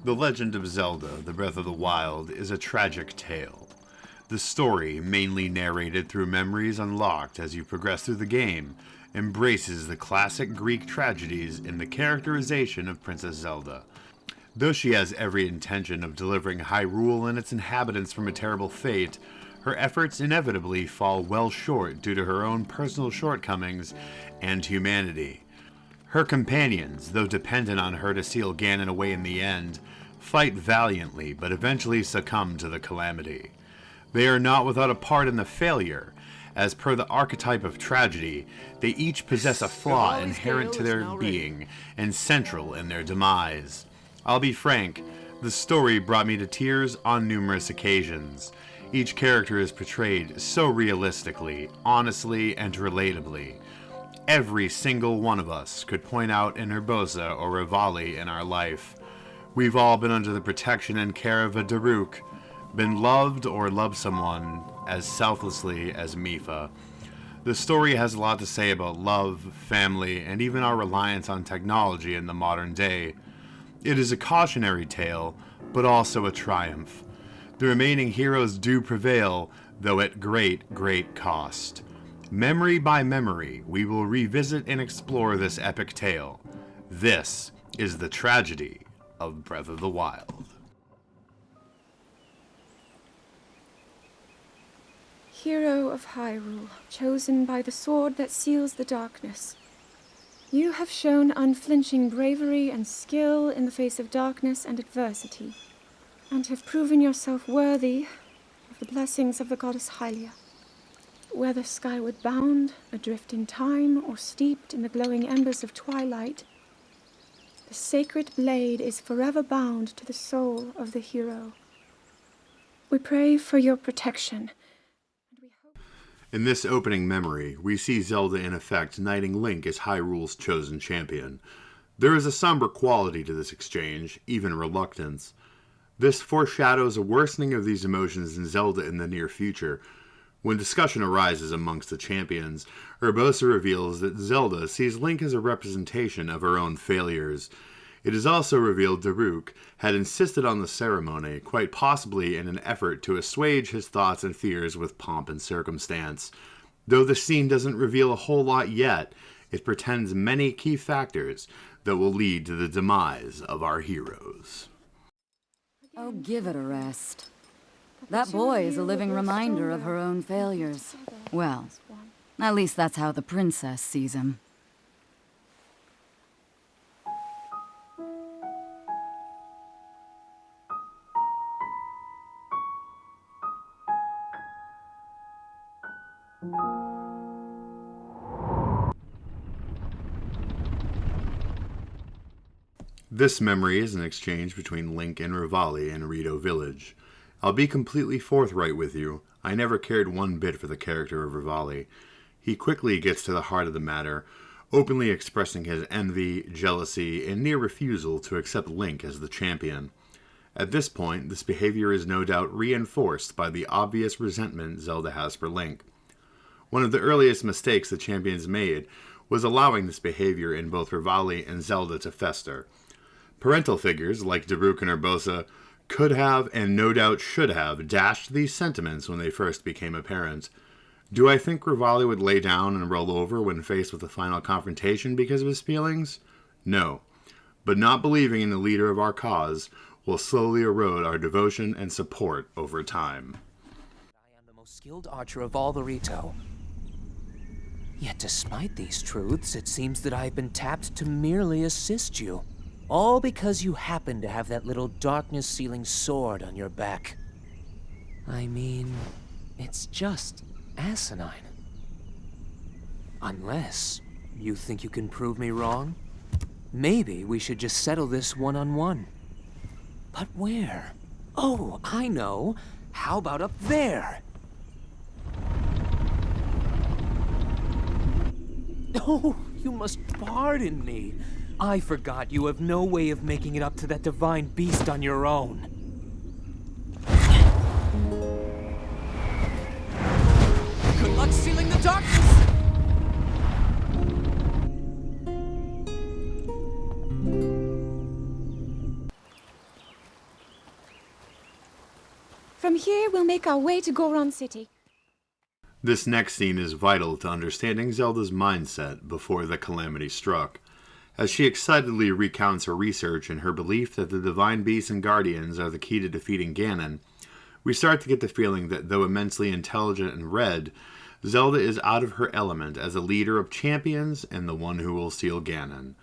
The Legend of Zelda, The Breath of the Wild, is a tragic tale. The story, mainly narrated through memories unlocked as you progress through the game, embraces the classic Greek tragedies in the characterization of Princess Zelda. Though she has every intention of delivering Hyrule and its inhabitants from a terrible fate, her efforts inevitably fall well short due to her own personal shortcomings and humanity. Her companions, though dependent on her to seal Ganon away in the end, fight valiantly but eventually succumb to the Calamity. They are not without a part in the failure. As per the archetype of tragedy, they each possess a flaw inherent to their being and central in their demise. I'll be frank, the story brought me to tears on numerous occasions. Each character is portrayed so realistically, honestly, and relatably. Every single one of us could point out an Urbosa or Rivali in our life. We've all been under the protection and care of a Daruk, been loved or loved someone as selflessly as Mipha. The story has a lot to say about love, family, and even our reliance on technology in the modern day. It is a cautionary tale, but also a triumph. The remaining heroes do prevail, though at great, great cost. Memory by memory, we will revisit and explore this epic tale. This is the tragedy of Breath of the Wild. Hero of Hyrule, chosen by the sword that seals the darkness. You have shown unflinching bravery and skill in the face of darkness and adversity, and have proven yourself worthy of the blessings of the goddess Hylia. Whether skyward bound, adrift in time, or steeped in the glowing embers of twilight, the sacred blade is forever bound to the soul of the hero. We pray for your protection. In this opening memory, we see Zelda in effect knighting Link as Hyrule's chosen champion. There is a somber quality to this exchange, even reluctance. This foreshadows a worsening of these emotions in Zelda in the near future. When discussion arises amongst the champions, Urbosa reveals that Zelda sees Link as a representation of her own failures. It is also revealed Daruk had insisted on the ceremony, quite possibly in an effort to assuage his thoughts and fears with pomp and circumstance. Though the scene doesn't reveal a whole lot yet, it portends many key factors that will lead to the demise of our heroes. Oh, give it a rest. That boy is a living reminder of her own failures. Well, at least that's how the princess sees him. This memory is an exchange between Link and Rivali in Rito Village. I'll be completely forthright with you, I never cared one bit for the character of Rivali. He quickly gets to the heart of the matter, openly expressing his envy, jealousy, and near refusal to accept Link as the champion. At this point, this behavior is no doubt reinforced by the obvious resentment Zelda has for Link. One of the earliest mistakes the champions made was allowing this behavior in both Rivali and Zelda to fester. Parental figures, like Daruk and Urbosa, could have, and no doubt should have, dashed these sentiments when they first became apparent. Do I think Rivali would lay down and roll over when faced with the final confrontation because of his feelings? No. But not believing in the leader of our cause will slowly erode our devotion and support over time. I am the most skilled archer of all the Rito. Yet despite these truths, it seems that I have been tapped to merely assist you. All because you happen to have that little darkness-sealing sword on your back. I mean, it's just asinine. Unless you think you can prove me wrong, maybe we should just settle this one-on-one. But where? Oh, I know. How about up there? Oh, you must pardon me. I forgot you have no way of making it up to that divine beast on your own. Good luck sealing the darkness! From here, we'll make our way to Goron City. This next scene is vital to understanding Zelda's mindset before the Calamity struck. As she excitedly recounts her research and her belief that the Divine Beasts and Guardians are the key to defeating Ganon, we start to get the feeling that though immensely intelligent and read, Zelda is out of her element as a leader of champions and the one who will seal Ganon.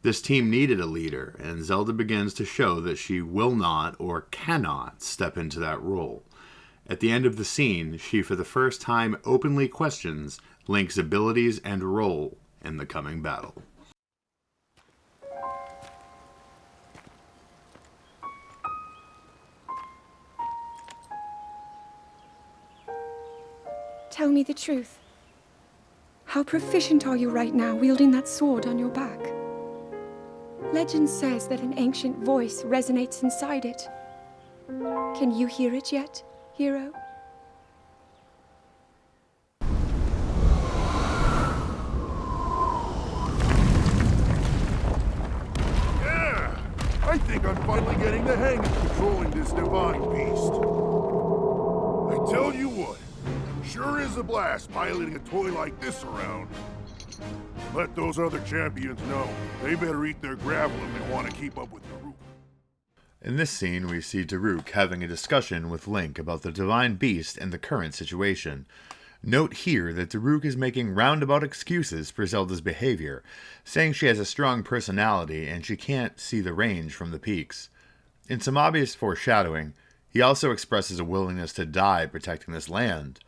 This team needed a leader, and Zelda begins to show that she will not or cannot step into that role. At the end of the scene, she for the first time openly questions Link's abilities and role in the coming battle. Tell me the truth. How proficient are you right now wielding that sword on your back? Legend says that an ancient voice resonates inside it. Can you hear it yet, hero? Yeah! I think I'm finally getting the hang of controlling this divine beast. I tell you what, sure is a blast piloting a toy like this around. Let those other champions know. They better eat their gravel if they want to keep up with Daruk. In this scene, we see Daruk having a discussion with Link about the Divine Beast and the current situation. Note here that Daruk is making roundabout excuses for Zelda's behavior, saying she has a strong personality and she can't see the range from the peaks. In some obvious foreshadowing, he also expresses a willingness to die protecting this land.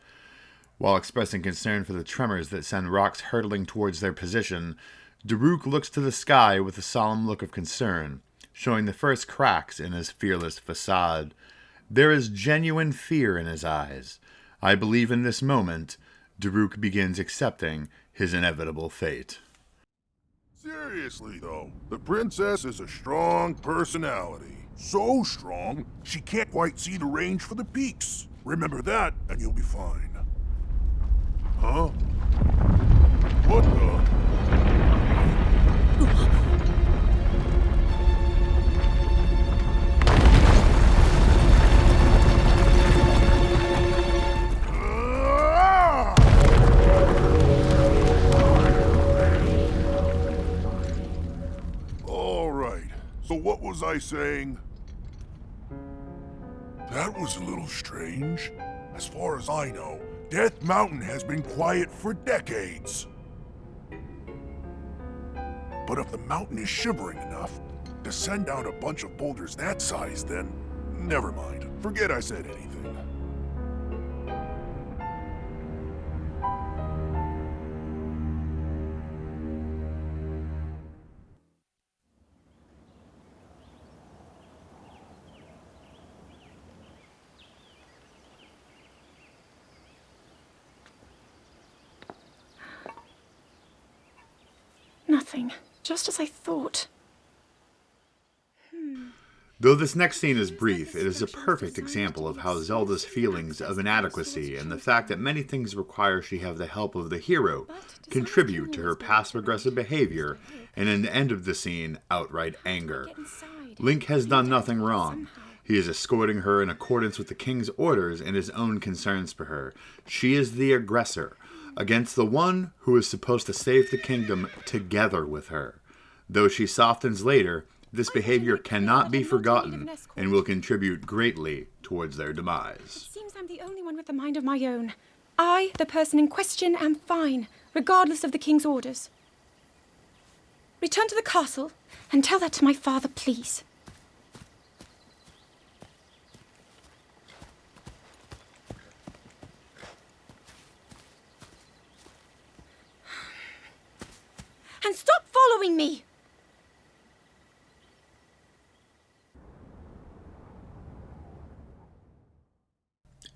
While expressing concern for the tremors that send rocks hurtling towards their position, Daruk looks to the sky with a solemn look of concern, showing the first cracks in his fearless facade. There is genuine fear in his eyes. I believe in this moment, Daruk begins accepting his inevitable fate. Seriously, though, the princess is a strong personality. So strong, she can't quite see the range for the peaks. Remember that, and you'll be fine. Huh? What the? All right. So what was I saying? That was a little strange. As far as I know, Death Mountain has been quiet for decades. But if the mountain is shivering enough to send down a bunch of boulders that size, then never mind. Forget I said anything. Nothing. Just as I thought. Though this next scene is brief, it is a perfect example of how Zelda's feelings of inadequacy and the fact that many things require she have the help of the hero contribute to her passive-aggressive behavior and, in the end of the scene, outright anger. Link has done nothing wrong. He is escorting her in accordance with the king's orders and his own concerns for her. She is the aggressor against the one who is supposed to save the kingdom together with her. Though she softens later, this behavior cannot be forgotten and will contribute greatly towards their demise. It seems I'm the only one with a mind of my own. I, the person in question, am fine, regardless of the king's orders. Return to the castle and tell that to my father, please. And stop following me!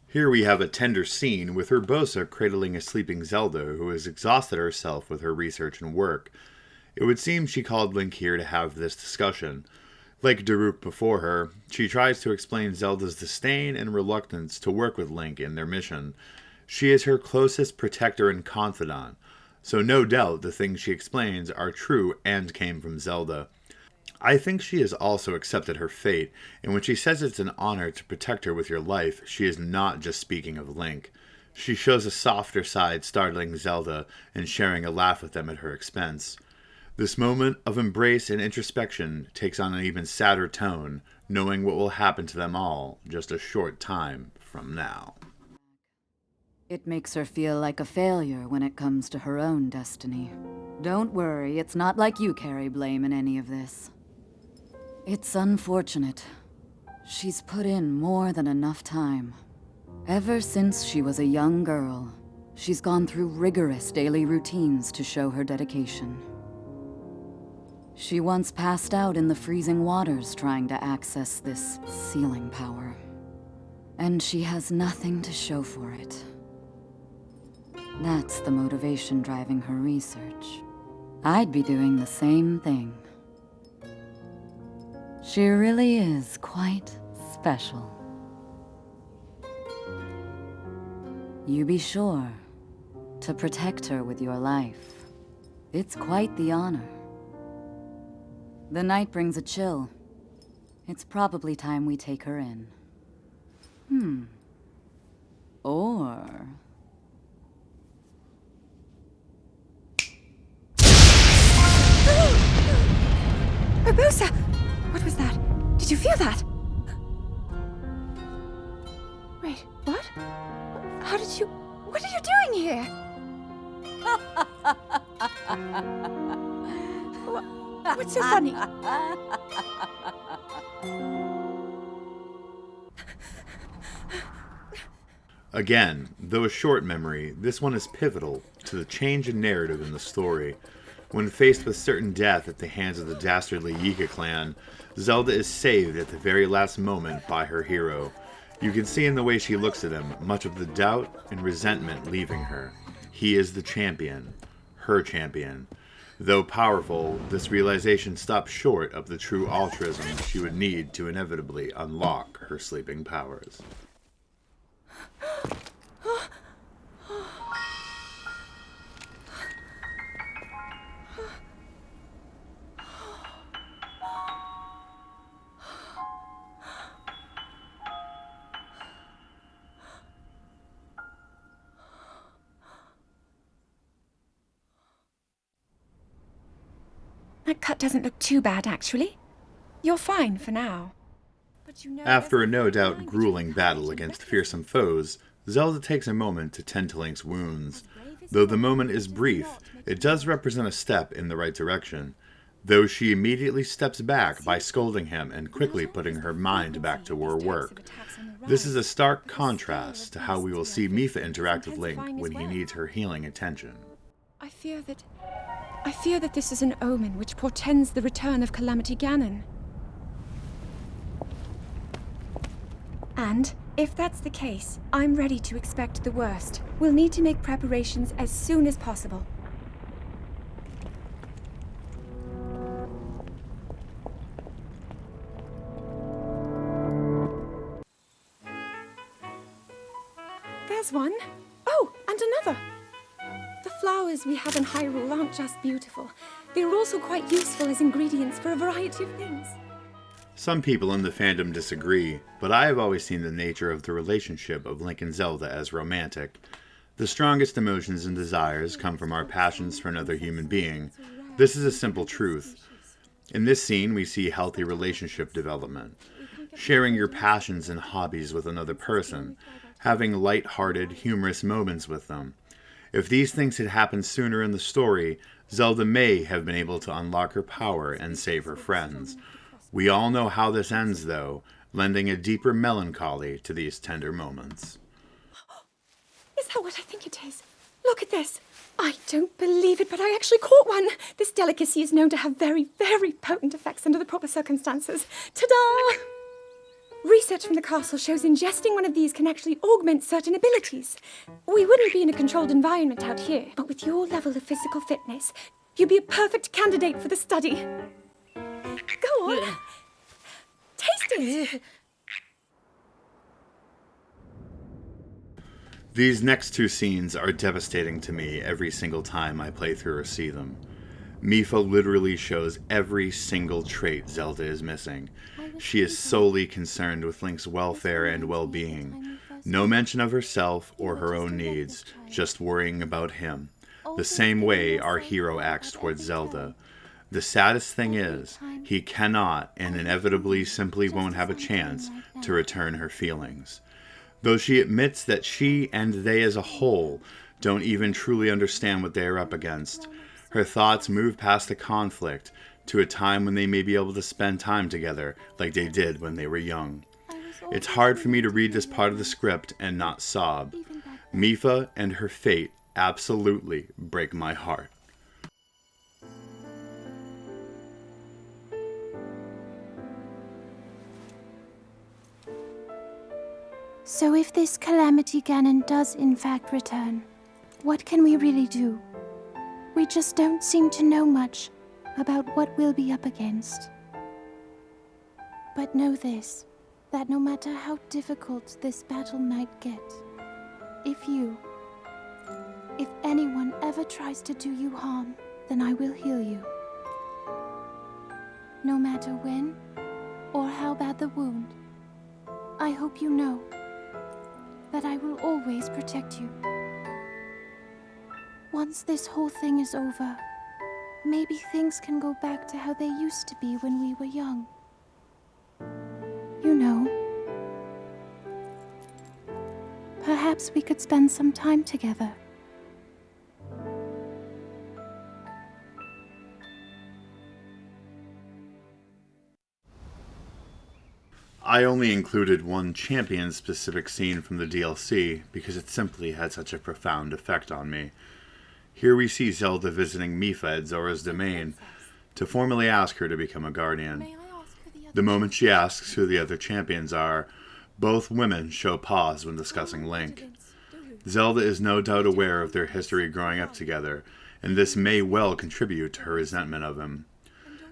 Here we have a tender scene with Urbosa cradling a sleeping Zelda who has exhausted herself with her research and work. It would seem she called Link here to have this discussion. Like Daruk before her, she tries to explain Zelda's disdain and reluctance to work with Link in their mission. She is her closest protector and confidant, so no doubt the things she explains are true and came from Zelda. I think she has also accepted her fate, and when she says it's an honor to protect her with your life, she is not just speaking of Link. She shows a softer side startling Zelda and sharing a laugh with them at her expense. This moment of embrace and introspection takes on an even sadder tone, knowing what will happen to them all just a short time from now. It makes her feel like a failure when it comes to her own destiny. Don't worry, it's not like you carry blame in any of this. It's unfortunate. She's put in more than enough time. Ever since she was a young girl, she's gone through rigorous daily routines to show her dedication. She once passed out in the freezing waters trying to access this sealing power. And she has nothing to show for it. That's the motivation driving her research. I'd be doing the same thing. She really is quite special. You be sure to protect her with your life. It's quite the honor. The night brings a chill. It's probably time we take her in. Or... Urbosa! What was that? Did you feel that? Wait, what? How did you... What are you doing here? What's so funny? Again, though a short memory, this one is pivotal to the change in narrative in the story. When faced with certain death at the hands of the dastardly Yiga Clan, Zelda is saved at the very last moment by her hero. You can see in the way she looks at him much of the doubt and resentment leaving her. He is the champion, her champion. Though powerful, this realization stops short of the true altruism she would need to inevitably unlock her sleeping powers. That cut doesn't look too bad, actually. You're fine for now. But you know, After a no doubt grueling battle against fearsome foes, Zelda takes a moment to tend to Link's wounds. Though the moment is brief, it does represent a step in the right direction, though she immediately steps back by scolding him and quickly putting her mind back to her work. This is a stark contrast to how we will see Mipha interact with Link when he needs her healing attention. I fear that this is an omen which portends the return of Calamity Ganon. And, if that's the case, I'm ready to expect the worst. We'll need to make preparations as soon as possible. There's one. Oh, and another. The flowers we have in Hyrule aren't just beautiful. They're also quite useful as ingredients for a variety of things. Some people in the fandom disagree, but I have always seen the nature of the relationship of Link and Zelda as romantic. The strongest emotions and desires come from our passions for another human being. This is a simple truth. In this scene, we see healthy relationship development. Sharing your passions and hobbies with another person. Having light-hearted, humorous moments with them. If these things had happened sooner in the story, Zelda may have been able to unlock her power and save her friends. We all know how this ends, though, lending a deeper melancholy to these tender moments. Is that what I think it is? Look at this. I don't believe it, but I actually caught one. This delicacy is known to have very, very potent effects under the proper circumstances. Ta-da! Research from the castle shows ingesting one of these can actually augment certain abilities. We wouldn't be in a controlled environment out here, but with your level of physical fitness, you'd be a perfect candidate for the study. Go on. Taste it. These next two scenes are devastating to me every single time I play through or see them. Mipha literally shows every single trait Zelda is missing. She is solely concerned with Link's welfare and well-being. No mention of herself or her own needs, just worrying about him. The same way our hero acts towards Zelda. The saddest thing is, he cannot and inevitably simply won't have a chance to return her feelings. Though she admits that she and they as a whole don't even truly understand what they are up against, her thoughts move past the conflict to a time when they may be able to spend time together like they did when they were young. It's hard for me to read this part of the script and not sob. Mipha and her fate absolutely break my heart. So if this Calamity Ganon does in fact return, what can we really do? We just don't seem to know much about what we'll be up against. But know this, that no matter how difficult this battle might get, if anyone ever tries to do you harm, then I will heal you. No matter when or how bad the wound, I hope you know that I will always protect you. Once this whole thing is over, maybe things can go back to how they used to be when we were young. You know, perhaps we could spend some time together. I only included one champion-specific scene from the DLC because it simply had such a profound effect on me. Here we see Zelda visiting Mipha at Zora's domain to formally ask her to become a guardian. The moment she asks who the other champions are, both women show pause when discussing Link. Zelda is no doubt aware of their history growing up together, and this may well contribute to her resentment of him.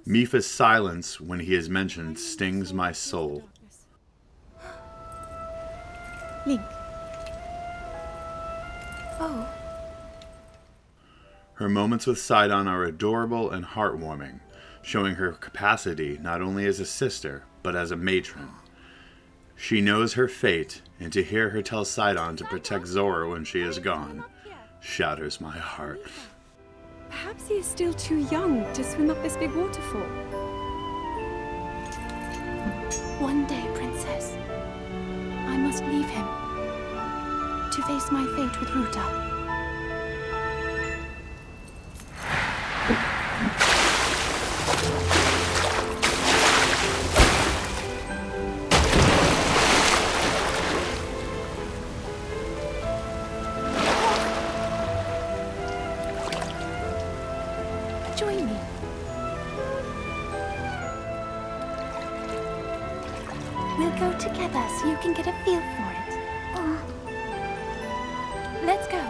Mipha's silence when he is mentioned stings my soul. Link. Oh, Her moments with Sidon are adorable and heartwarming, showing her capacity not only as a sister, but as a matron. She knows her fate, and to hear her tell Sidon to protect Zora when she is gone shatters my heart. Perhaps he is still too young to swim up this big waterfall. one day, Princess, I must leave him to face my fate with Ruta. Join me. We'll go together so you can get a feel for it. Let's go.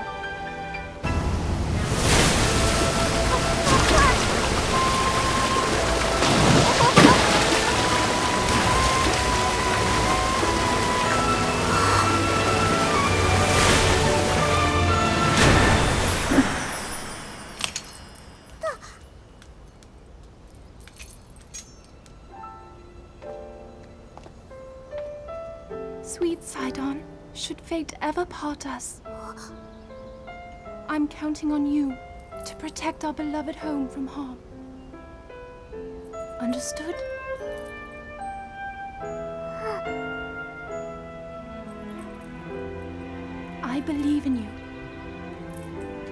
Sweet Sidon, should fate ever part us, I'm counting on you to protect our beloved home from harm. Understood? I believe in you.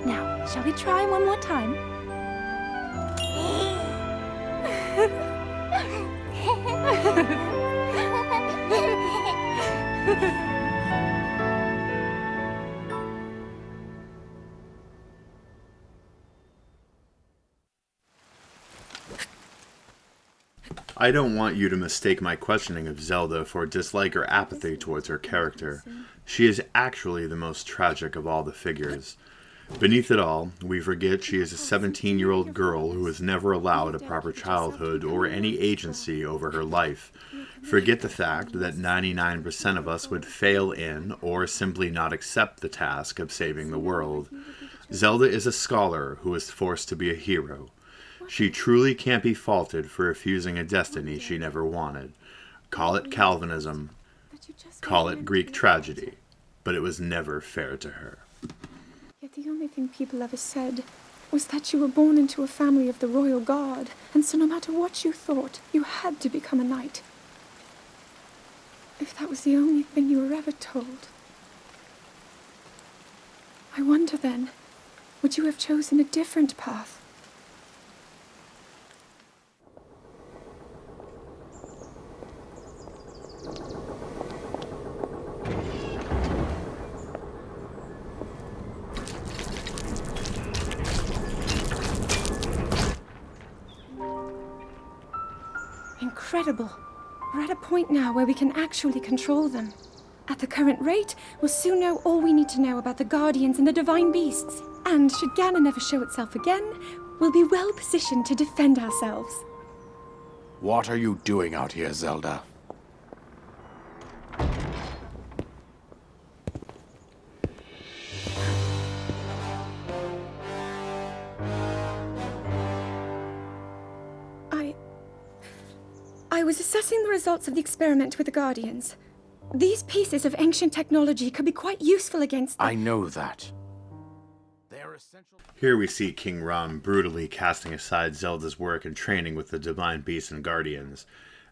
Now, shall we try one more time? I don't want you to mistake my questioning of Zelda for dislike or apathy towards her character. She is actually the most tragic of all the figures. Beneath it all, we forget she is a 17-year-old girl who was never allowed a proper childhood or any agency over her life. Forget the fact that 99% of us would fail in or simply not accept the task of saving the world. Zelda is a scholar who is forced to be a hero. She truly can't be faulted for refusing a destiny she never wanted. Call it Calvinism, call it Greek tragedy, but it was never fair to her. Yet the only thing people ever said was that you were born into a family of the royal guard, and so no matter what you thought, you had to become a knight. If that was the only thing you were ever told, I wonder then, would you have chosen a different path? Incredible. We're at a point now where we can actually control them. At the current rate, we'll soon know all we need to know about the Guardians and the Divine Beasts. And should Ganon never show itself again, we'll be well positioned to defend ourselves. What are you doing out here, Zelda? I was assessing the results of the experiment with the Guardians. These pieces of ancient technology could be quite useful against them. I know that. They are essential. Here we see King Rom brutally casting aside Zelda's work and training with the Divine Beasts and Guardians.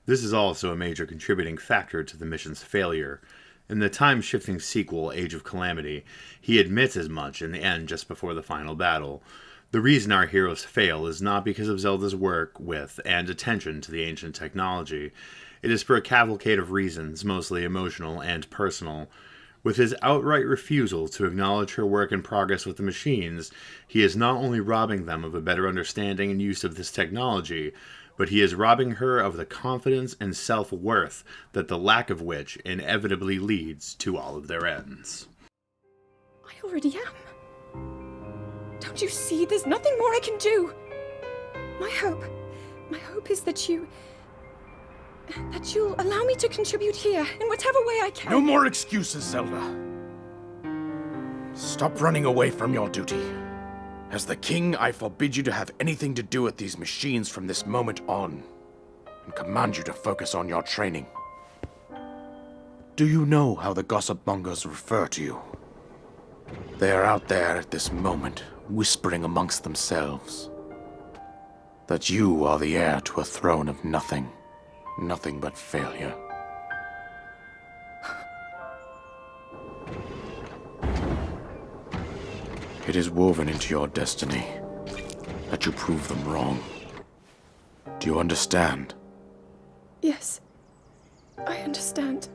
This is also a major contributing factor to the mission's failure. In the time-shifting sequel, Age of Calamity, he admits as much in the end just before the final battle. The reason our heroes fail is not because of Zelda's work with and attention to the ancient technology. It is for a cavalcade of reasons, mostly emotional and personal. With his outright refusal to acknowledge her work and progress with the machines, he is not only robbing them of a better understanding and use of this technology, but he is robbing her of the confidence and self-worth that the lack of which inevitably leads to all of their ends. I already am. Don't you see? There's nothing more I can do. My hope is that you'll allow me to contribute here in whatever way I can. No more excuses, Zelda. Stop running away from your duty. As the king, I forbid you to have anything to do with these machines from this moment on, and command you to focus on your training. Do you know how the gossip mongers refer to you? They are out there at this moment, whispering amongst themselves that you are the heir to a throne of nothing but failure. It is woven into your destiny that you prove them wrong. Do you understand? Yes, I understand.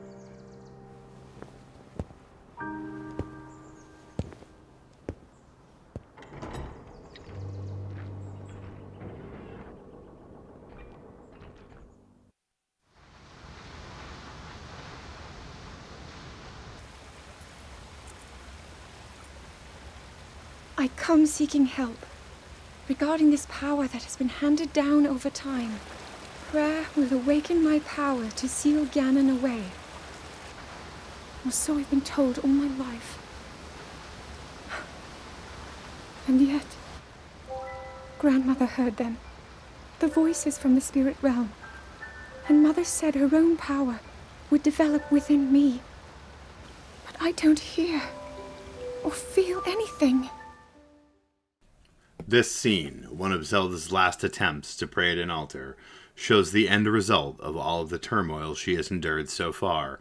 I come seeking help regarding this power that has been handed down over time. Prayer will awaken my power to seal Ganon away. Or so I've been told all my life. And yet, Grandmother heard them, the voices from the spirit realm, and Mother said her own power would develop within me. But I don't hear or feel anything. This scene, one of Zelda's last attempts to pray at an altar, shows the end result of all of the turmoil she has endured so far.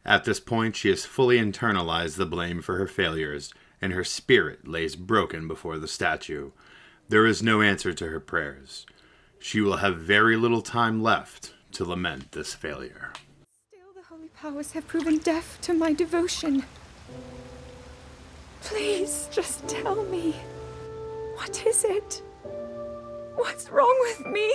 At this point, she has fully internalized the blame for her failures, and her spirit lays broken before the statue. There is no answer to her prayers. She will have very little time left to lament this failure. Still, the holy powers have proven deaf to my devotion. Please, just tell me. What is it? What's wrong with me?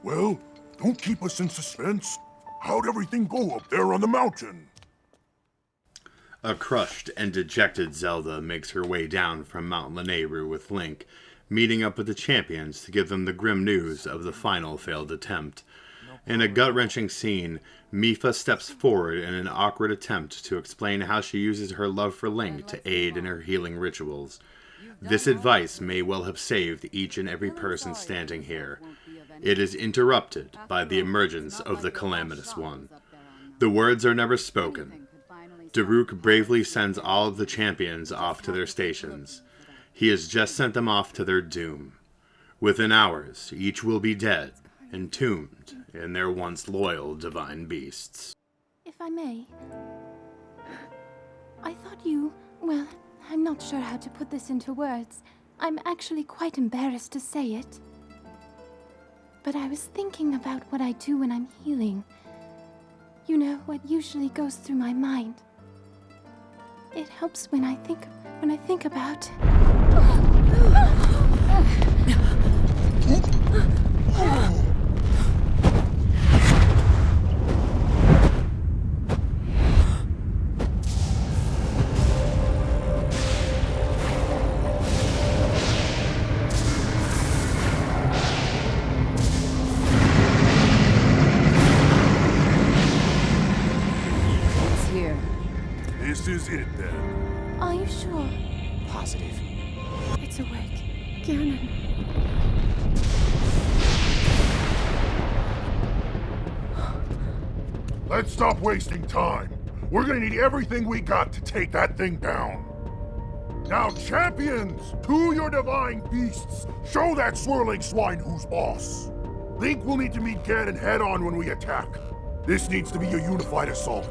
Well, don't keep us in suspense. How'd everything go up there on the mountain? A crushed and dejected Zelda makes her way down from Mount Lanayru with Link, meeting up with the champions to give them the grim news of the final failed attempt. In a gut-wrenching scene, Mipha steps forward in an awkward attempt to explain how she uses her love for Link to aid in her healing rituals. This advice may well have saved each and every person standing here. It is interrupted by the emergence of the Calamitous One. The words are never spoken. Daruk bravely sends all of the champions off to their stations. He has just sent them off to their doom. Within hours, each will be dead, entombed in their once loyal divine beasts. If I may, I thought you, well, I'm not sure how to put this into words. I'm actually quite embarrassed to say it. But I was thinking about what I do when I'm healing. You know, what usually goes through my mind. It helps when I think about... This is it, then. Are you sure? Positive. It's awake. Ganon. Let's stop wasting time. We're gonna need everything we got to take that thing down. Now, champions, to your divine beasts, show that swirling swine who's boss. Link will need to meet Ganon head-on when we attack. This needs to be a unified assault.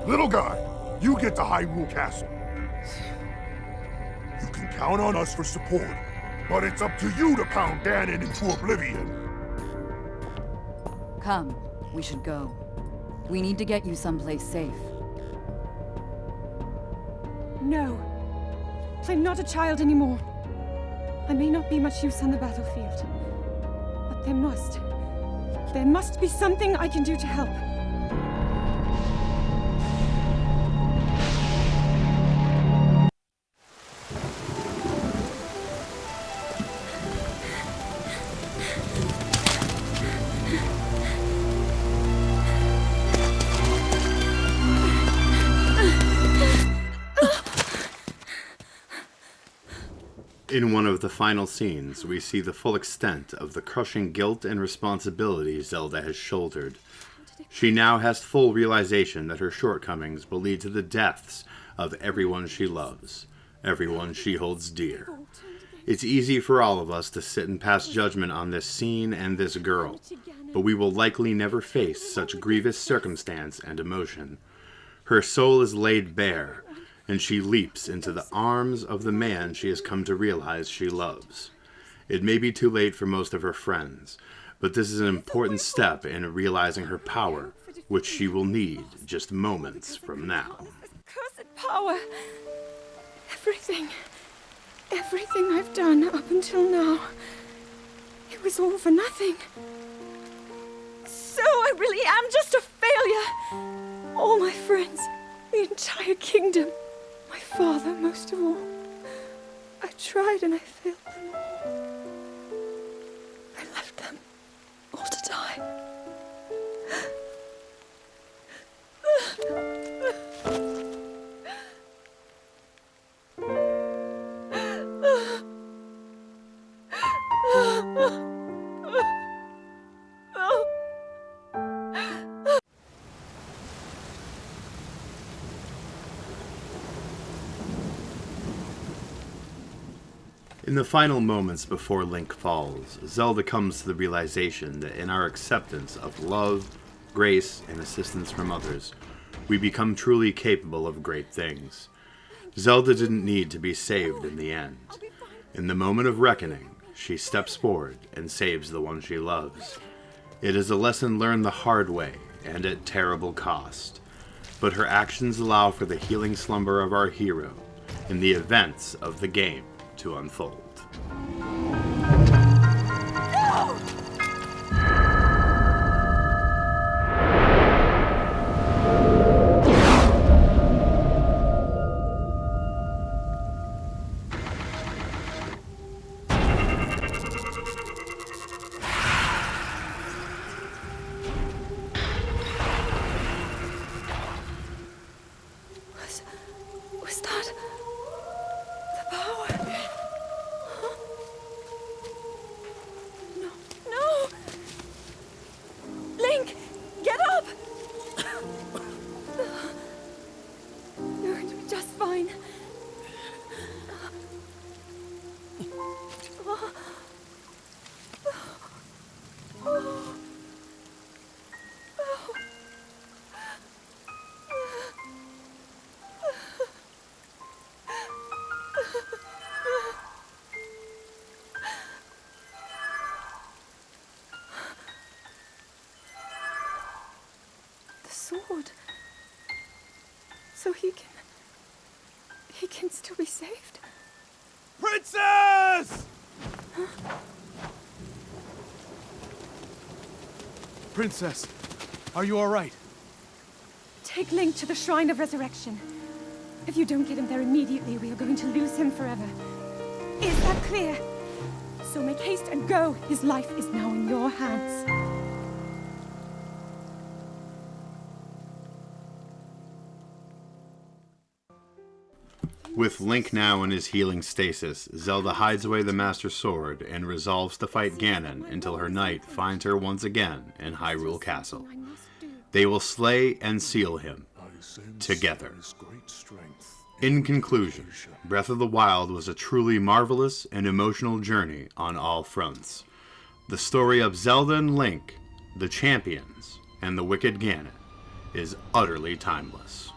Little guy, you get to Hyrule Castle. You can count on us for support, but it's up to you to pound Ganon into oblivion. Come, we should go. We need to get you someplace safe. No. I'm not a child anymore. I may not be much use on the battlefield, but there must be something I can do to help. In one of the final scenes, we see the full extent of the crushing guilt and responsibility Zelda has shouldered. She now has full realization that her shortcomings will lead to the deaths of everyone she loves, everyone she holds dear. It's easy for all of us to sit and pass judgment on this scene and this girl, but we will likely never face such grievous circumstance and emotion. Her soul is laid bare, and she leaps into the arms of the man she has come to realize she loves. It may be too late for most of her friends, but this is an important step in realizing her power, which she will need just moments from now. Cursed power! Everything I've done up until now, it was all for nothing. So I really am just a failure! All my friends, the entire kingdom, my father most of all. I tried and I failed them all. I left them all to die. In the final moments before Link falls, Zelda comes to the realization that in our acceptance of love, grace, and assistance from others, we become truly capable of great things. Zelda didn't need to be saved in the end. In the moment of reckoning, she steps forward and saves the one she loves. It is a lesson learned the hard way and at terrible cost, but her actions allow for the healing slumber of our hero in the events of the game to unfold. The sword. So he can still be saved? Princess! Princess, are you all right? Take Link to the Shrine of Resurrection. If you don't get him there immediately, we are going to lose him forever. Is that clear? So make haste and go. His life is now in your hands. With Link now in his healing stasis, Zelda hides away the Master Sword and resolves to fight Ganon until her knight finds her once again in Hyrule Castle. They will slay and seal him together. In conclusion, Breath of the Wild was a truly marvelous and emotional journey on all fronts. The story of Zelda and Link, the champions, and the wicked Ganon is utterly timeless.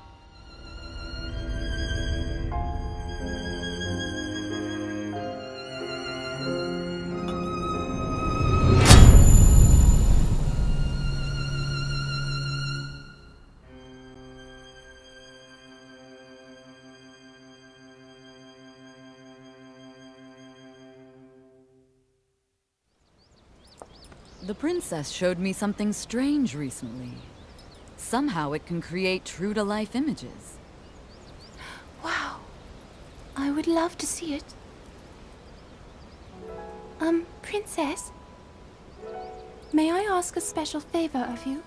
The princess showed me something strange recently. Somehow it can create true-to-life images. Wow. I would love to see it. Princess? May I ask a special favor of you?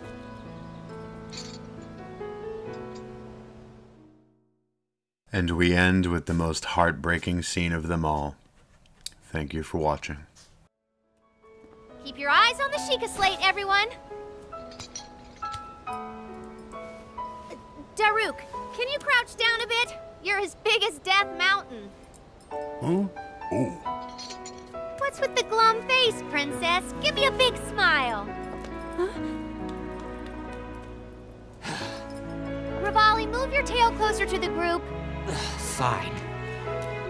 And we end with the most heartbreaking scene of them all. Thank you for watching. Keep your eyes on the Sheikah slate, everyone! Daruk, can you crouch down a bit? You're as big as Death Mountain. Huh? Oh. What's with the glum face, Princess? Give me a big smile. Rivali, move your tail closer to the group. Fine.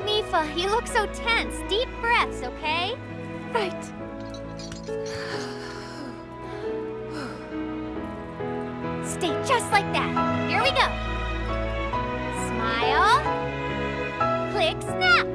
Mipha, you look so tense. Deep breaths, okay? Right. Stay just like that. Here we go. Smile. Click, snap.